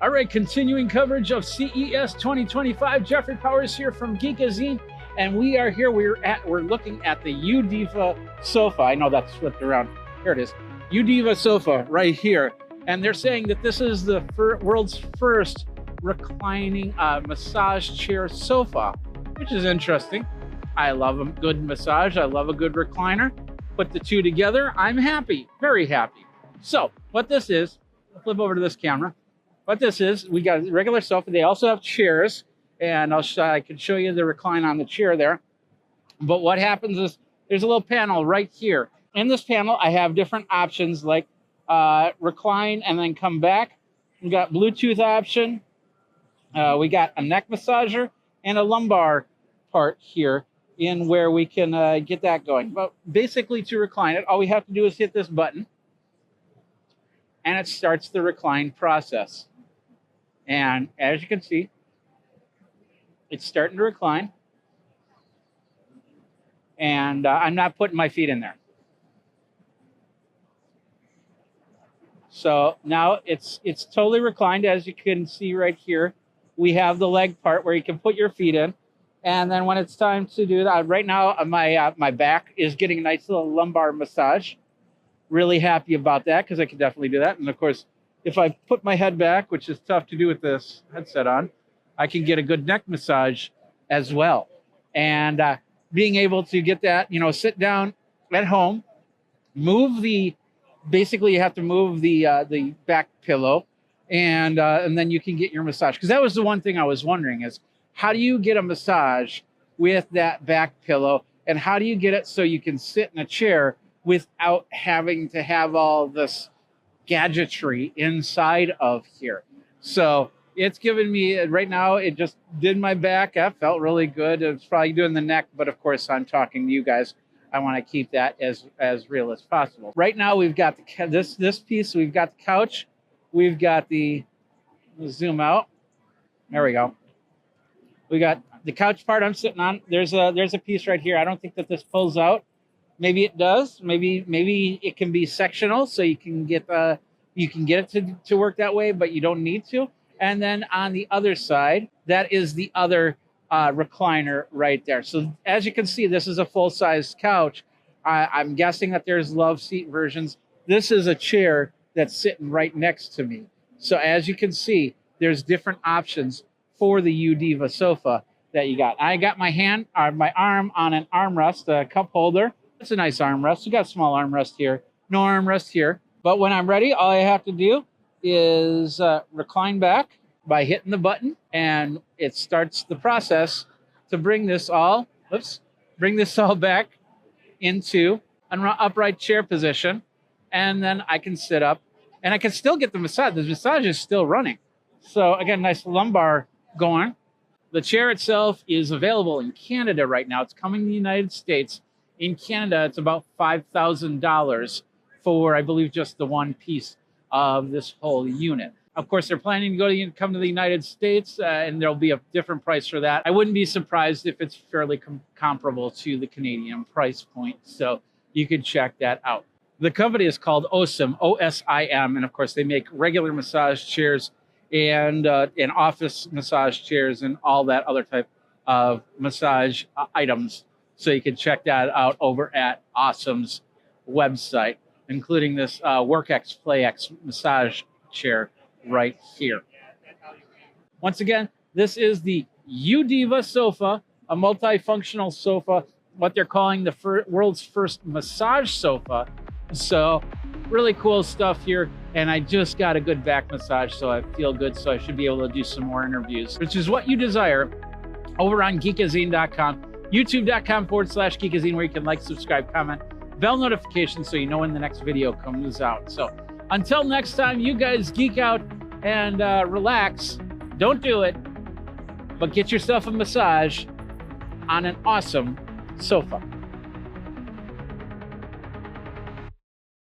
All right, continuing coverage of CES 2025. Jeffrey Powers here from Geekazine, and we are here. We're looking at the uDiva sofa. I know that's flipped around. Here it is, uDiva sofa right here, and they're saying that this is the world's first reclining massage chair sofa, which is interesting. I love a good massage. I love a good recliner. Put the two together, I'm happy, very happy. So what this is, I'll flip over to this camera. What this is, we got a regular sofa. They also have chairs, and I can show you the recline on the chair there. But what happens is there's a little panel right here. In this panel, I have different options like recline and then come back. We got Bluetooth option. We got a neck massager and a lumbar part here in where we can get that going. But basically, to recline it, all we have to do is hit this button, and it starts the recline process. And as you can see, it's starting to recline. And I'm not putting my feet in there. So now it's totally reclined. As you can see right here, we have the leg part where you can put your feet in. And then when it's time to do that, right now my back is getting a nice little lumbar massage. Really happy about that because I can definitely do that. And of course, if I put my head back, which is tough to do with this headset on, I can get a good neck massage as well. And being able to get that, sit down at home, basically you have to move the back pillow, and then you can get your massage. Because that was the one thing I was wondering is, how do you get a massage with that back pillow? And how do you get it so you can sit in a chair without having to have all this gadgetry inside of here? So it's given me, right now, it just did my back. That felt really good. It's probably doing the neck, but of course I'm talking to you guys. I want to keep that as real as possible. Right now we've got this piece. We've got the couch. We've got zoom out. There we go. We got the couch part I'm sitting on. There's a piece right here. I don't think that this pulls out. Maybe it does. Maybe it can be sectional, so you can get it to work that way, but you don't need to. And then on the other side, that is the other recliner right there. So as you can see, this is a full-size couch. I'm guessing that there's love seat versions. This is a chair that's sitting right next to me. So as you can see, there's different options for the uDiva sofa that you got. I got my arm on an armrest, a cup holder. It's a nice armrest. You got a small armrest here, no armrest here. But when I'm ready, all I have to do is recline back by hitting the button, and it starts the process to bring this all back into an upright chair position, and then I can sit up, and I can still get the massage. The massage is still running. So again, nice lumbar going. The chair itself is available in Canada right now. It's coming to the United States. In Canada, it's about $5,000 for, I believe, just the one piece of this whole unit. Of course, they're planning to come to the United States, and there'll be a different price for that. I wouldn't be surprised if it's fairly comparable to the Canadian price point, so you can check that out. The company is called OSIM, O-S-I-M, and of course, they make regular massage chairs and office massage chairs and all that other type of massage items. So you can check that out over at OSIM's website, including this WorkX PlayX massage chair right here. Once again, this is the uDiva sofa, a multifunctional sofa, what they're calling the world's first massage sofa. So really cool stuff here. And I just got a good back massage, so I feel good. So I should be able to do some more interviews, which is what you desire over on Geekazine.com. YouTube.com/Geekazine, where you can like, subscribe, comment, bell notifications so you know when the next video comes out. So until next time, you guys geek out and relax. Don't do it, but get yourself a massage on an awesome sofa.